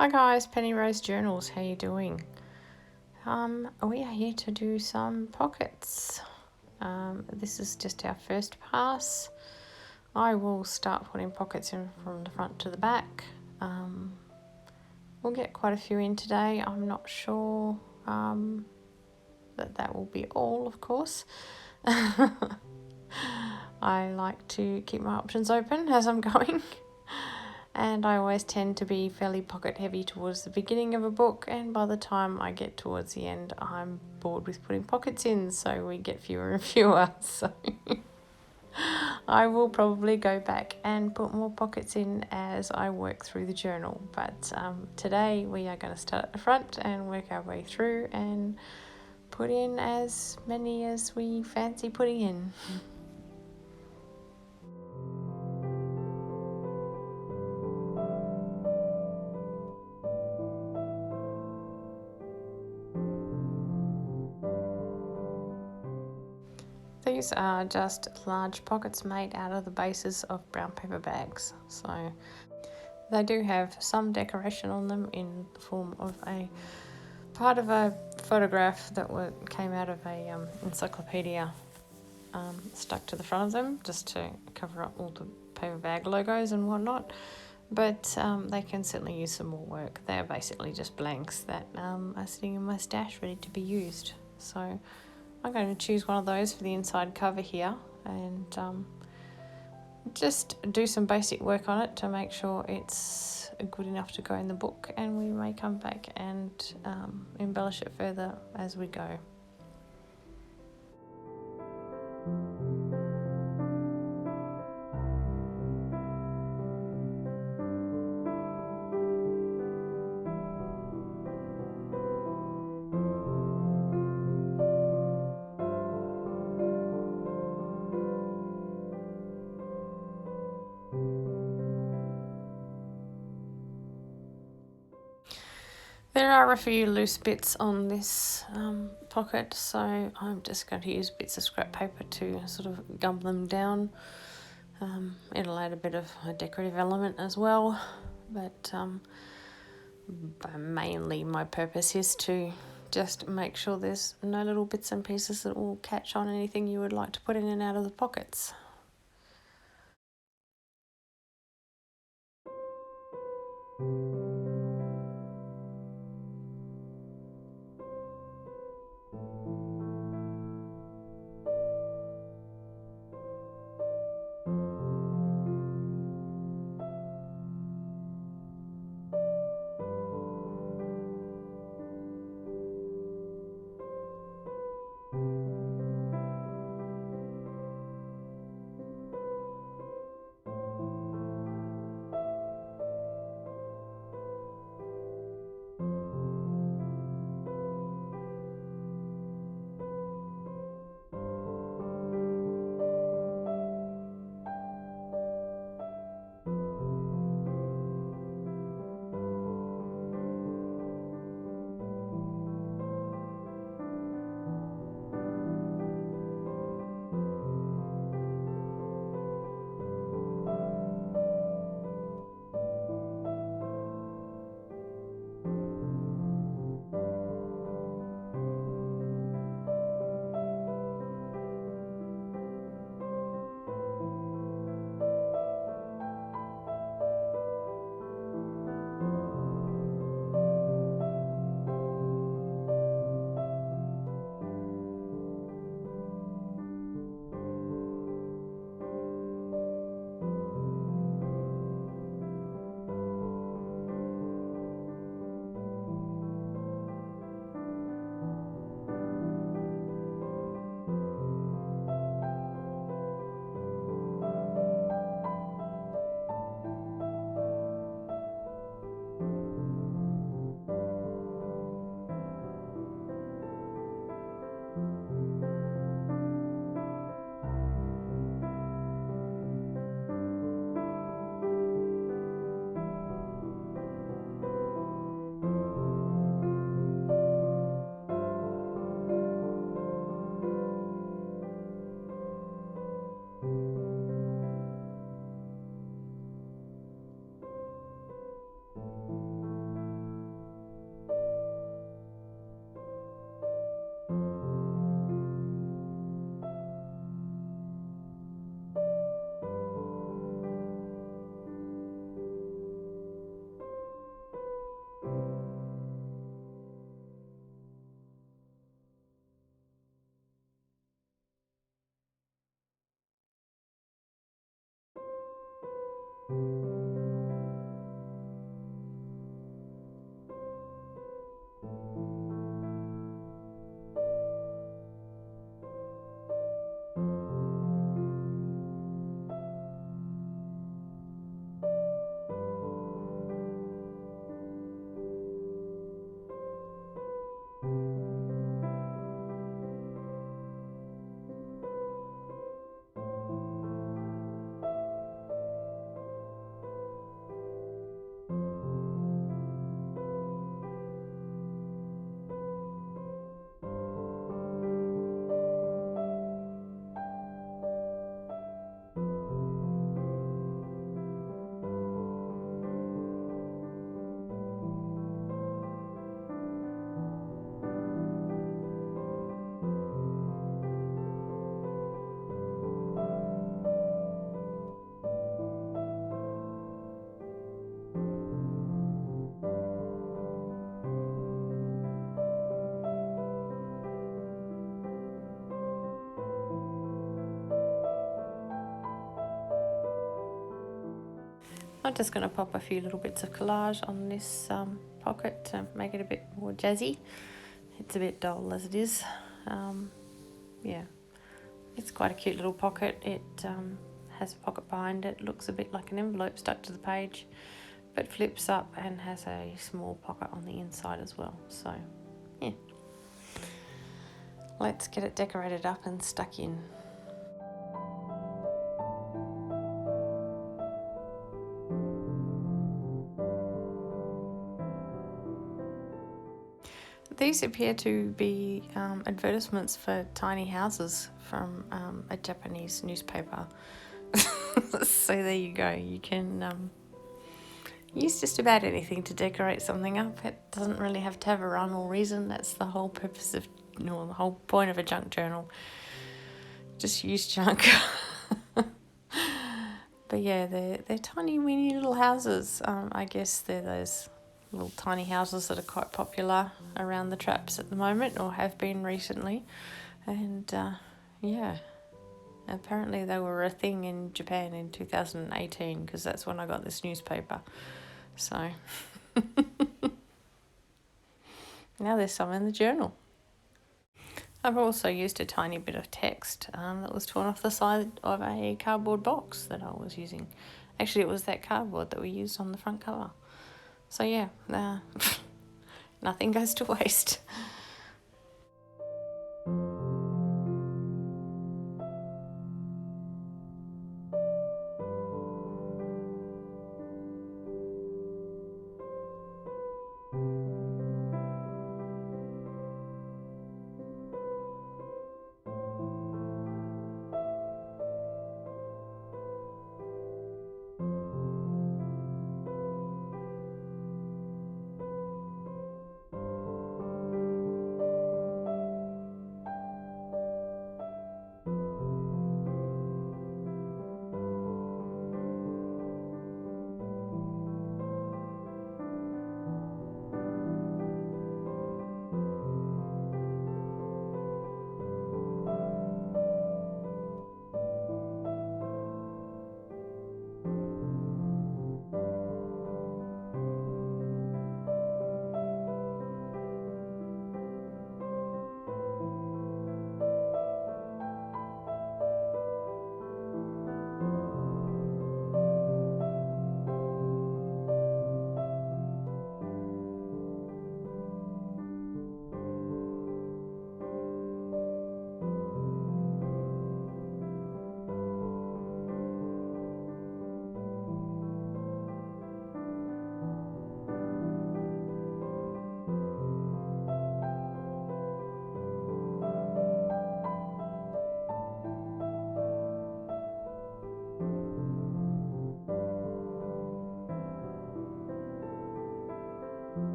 Hi guys, Penny Rose Journals, how you doing? We are here to do some pockets. This is just our first pass. I will start putting pockets in from the front to the back. We'll get quite a few in today. I'm not sure that will be all, of course. I like to keep my options open as I'm going. And I always tend to be fairly pocket heavy towards the beginning of a book, and by the time I get towards the end I'm bored with putting pockets in, so we get fewer and fewer. So I will probably go back and put more pockets in as I work through the journal, but today we are going to start at the front and work our way through and put in as many as we fancy putting in. These are just large pockets made out of the bases of brown paper bags. So they do have some decoration on them in the form of a part of a photograph that came out of a encyclopedia stuck to the front of them just to cover up all the paper bag logos and whatnot. But they can certainly use some more work. They are basically just blanks that are sitting in my stash ready to be used. So I'm going to choose one of those for the inside cover here and just do some basic work on it to make sure it's good enough to go in the book, and we may come back and embellish it further as we go. There are a few loose bits on this pocket, so I'm just going to use bits of scrap paper to sort of gum them down. It'll add a bit of a decorative element as well, but mainly my purpose is to just make sure there's no little bits and pieces that will catch on anything you would like to put in and out of the pockets. I'm just going to pop a few little bits of collage on this pocket to make it a bit more jazzy. It's a bit dull as it is. Yeah, it's quite a cute little pocket. It has a pocket behind it, looks a bit like an envelope stuck to the page, but flips up and has a small pocket on the inside as well. So yeah, let's get it decorated up and stuck in. These appear to be advertisements for tiny houses from a Japanese newspaper. So there you go. You can use just about anything to decorate something up. It doesn't really have to have a rhyme or reason. That's the whole purpose of, the whole point of a junk journal. Just use junk. But yeah, they're tiny, weeny little houses. I guess they're those little tiny houses that are quite popular around the traps at the moment, or have been recently. And yeah, apparently they were a thing in Japan in 2018, because that's when I got this newspaper. So now there's some in the journal. I've also used a tiny bit of text that was torn off the side of a cardboard box that I was using. Actually, it was that cardboard that we used on the front cover. So yeah, nothing goes to waste.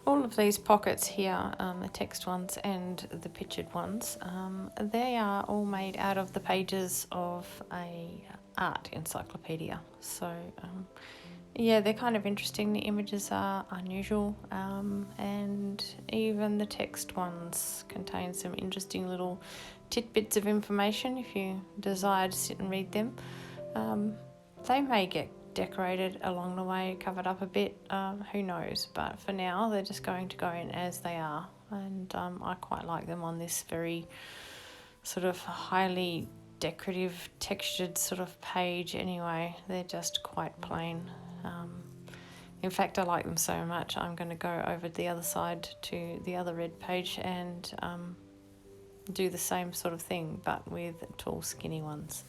All of these pockets here, the text ones and the pictured ones, they are all made out of the pages of a art encyclopedia. So yeah, they're kind of interesting. The images are unusual, and even the text ones contain some interesting little tidbits of information if you desire to sit and read them. They may get decorated along the way, covered up a bit, who knows, but for now they're just going to go in as they are, and I quite like them on this very sort of highly decorative textured sort of page anyway. They're just quite plain. In fact, I like them so much I'm going to go over the other side to the other red page and do the same sort of thing but with tall skinny ones.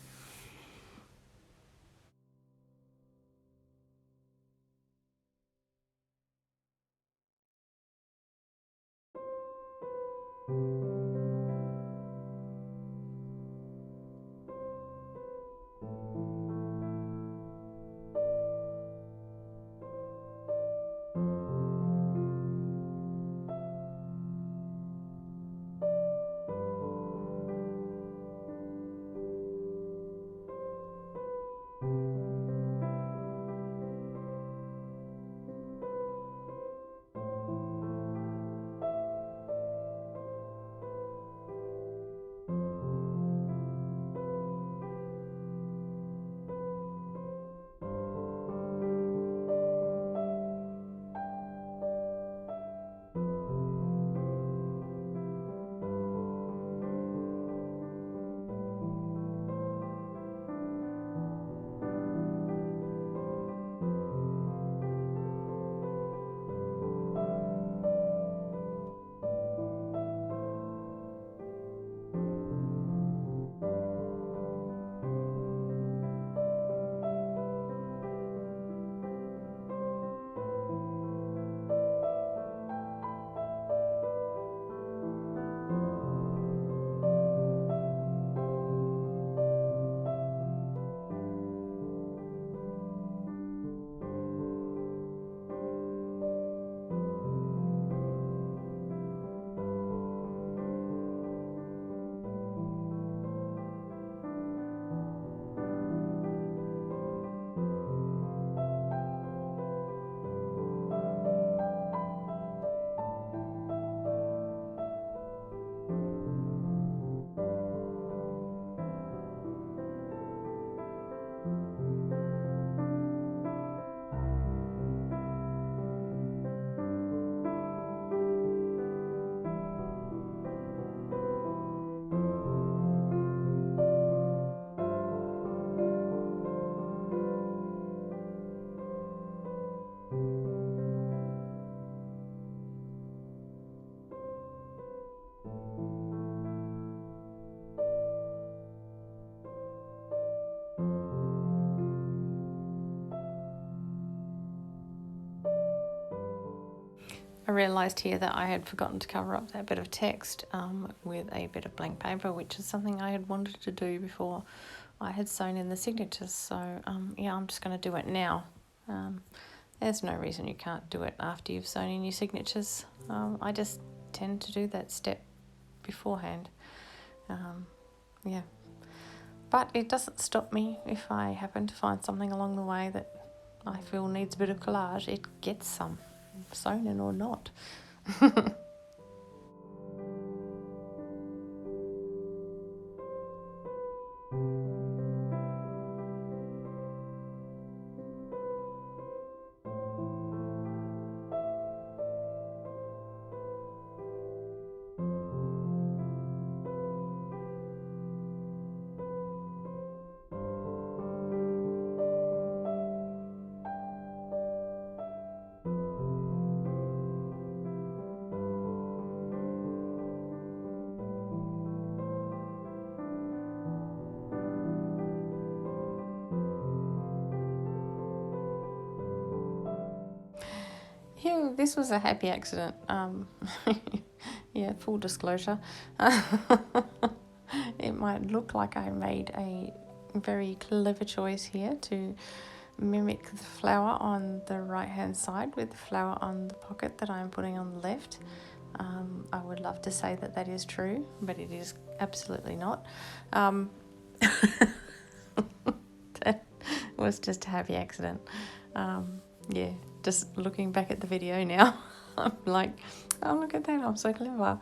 I realised here that I had forgotten to cover up that bit of text with a bit of blank paper, which is something I had wanted to do before I had sewn in the signatures. So yeah, I'm just going to do it now. There's no reason you can't do it after you've sewn in your signatures. I just tend to do that step beforehand. Yeah. But it doesn't stop me if I happen to find something along the way that I feel needs a bit of collage. It gets some, sewn in or not. Yeah, this was a happy accident. Yeah, full disclosure. It might look like I made a very clever choice here to mimic the flower on the right hand side with the flower on the pocket that I'm putting on the left. I would love to say that that is true, but it is absolutely not. That was just a happy accident. Yeah, just looking back at the video now, I'm like, oh, look at that, I'm so clever.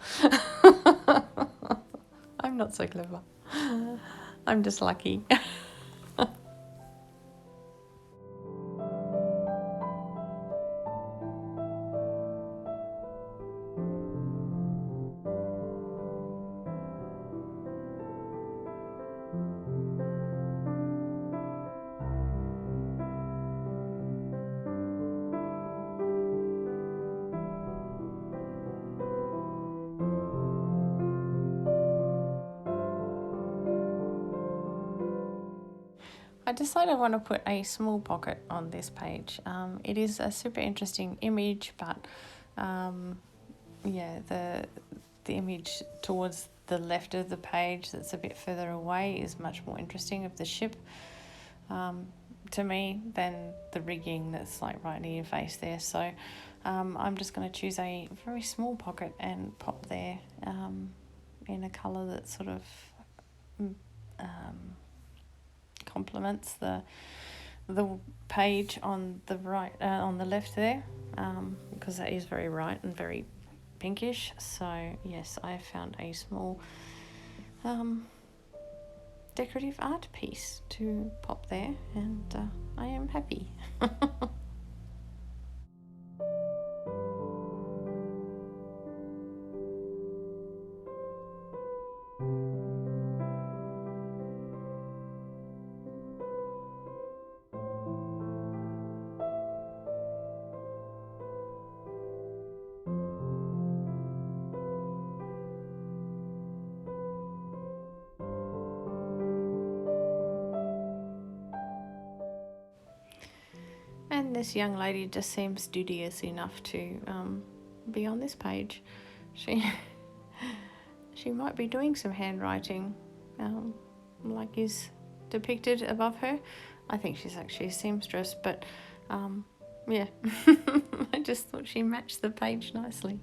I'm not so clever. I'm just lucky. I decided I want to put a small pocket on this page. It is a super interesting image, but yeah, the image towards the left of the page that's a bit further away is much more interesting of the ship to me than the rigging that's like right near your face there. So I'm just going to choose a very small pocket and pop there in a colour that sort of complements the page on the right on the left there, because that is very bright and very pinkish. So yes, I found a small decorative art piece to pop there, and I am happy. And this young lady just seems studious enough to be on this page. She might be doing some handwriting, like is depicted above her. I think she's actually a seamstress, but yeah, I just thought she matched the page nicely.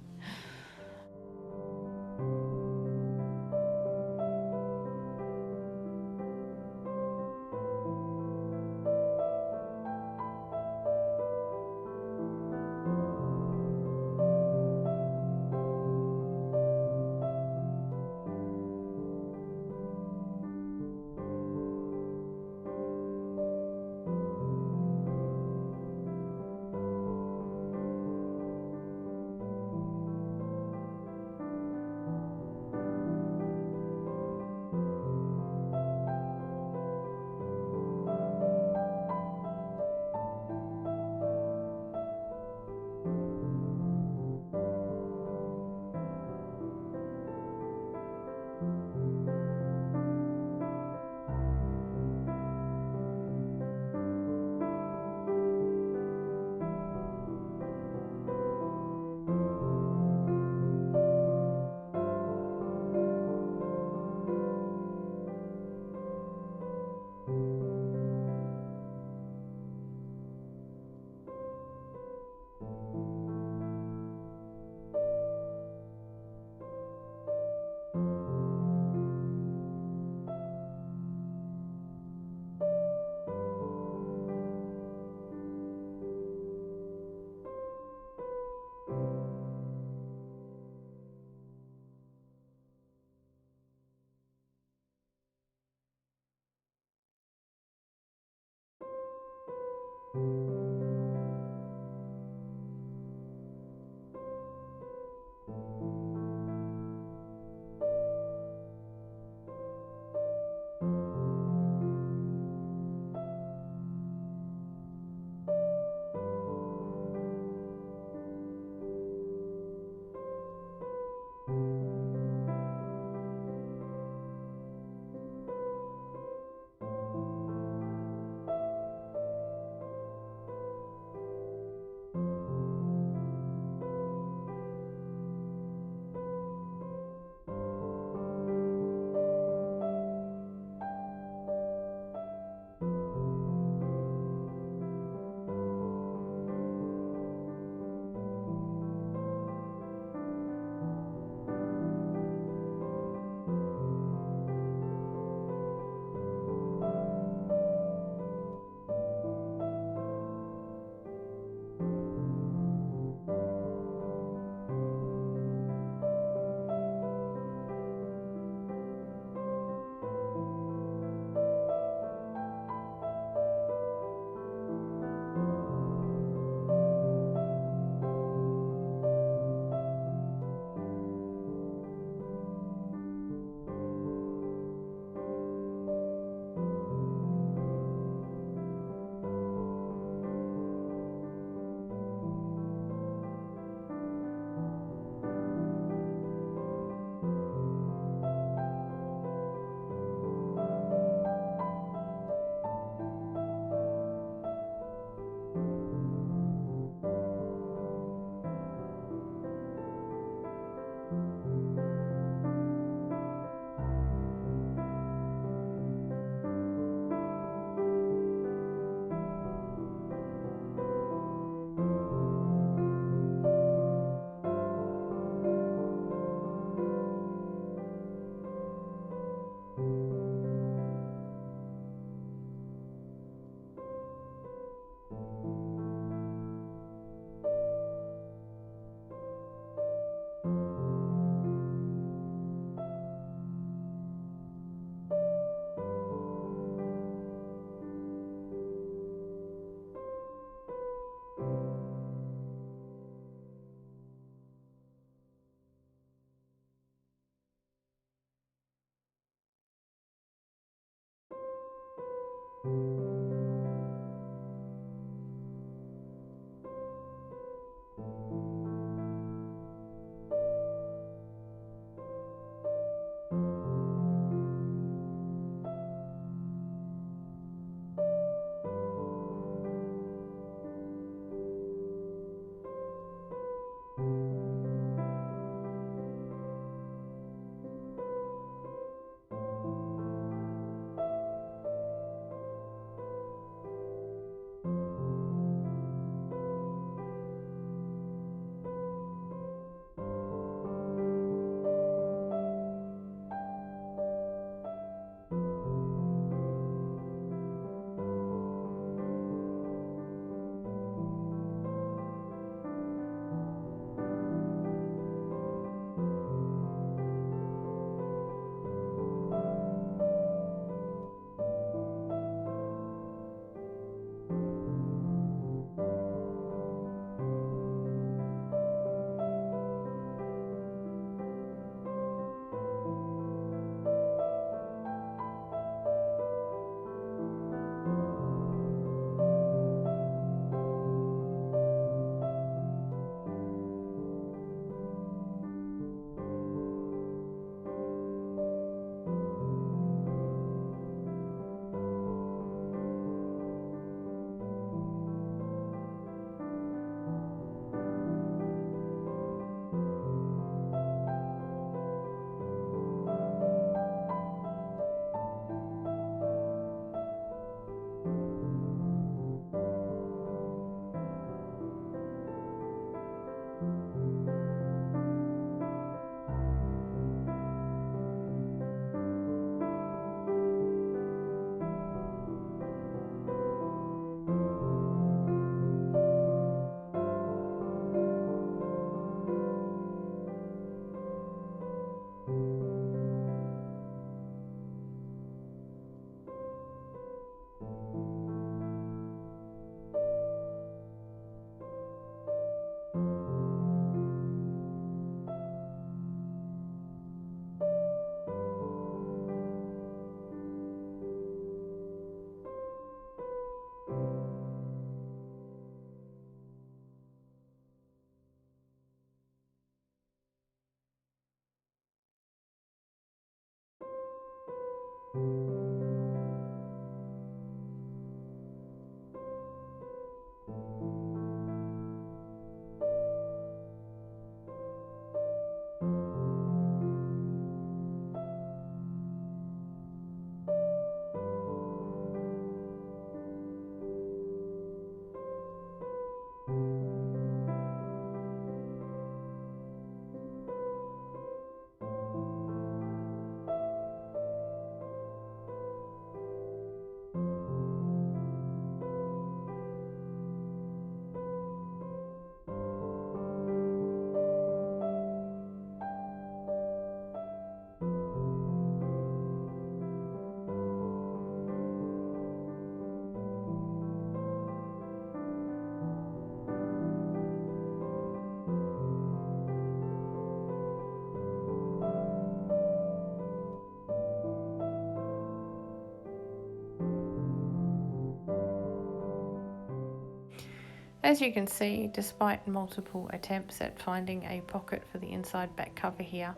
As you can see, despite multiple attempts at finding a pocket for the inside back cover here,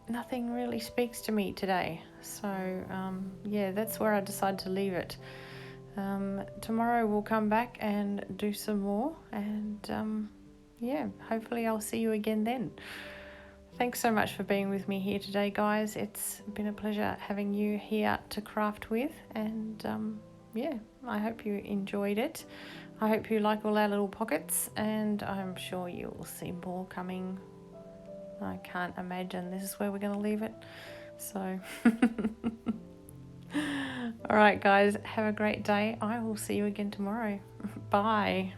nothing really speaks to me today. So yeah, that's where I decided to leave it. Tomorrow we'll come back and do some more, and yeah, hopefully I'll see you again then. Thanks so much for being with me here today, guys. It's been a pleasure having you here to craft with, and yeah, I hope you enjoyed it. I hope you like all our little pockets, and I'm sure you will see more coming. I can't imagine this is where we're going to leave it. So, all right, guys, have a great day. I will see you again tomorrow. Bye.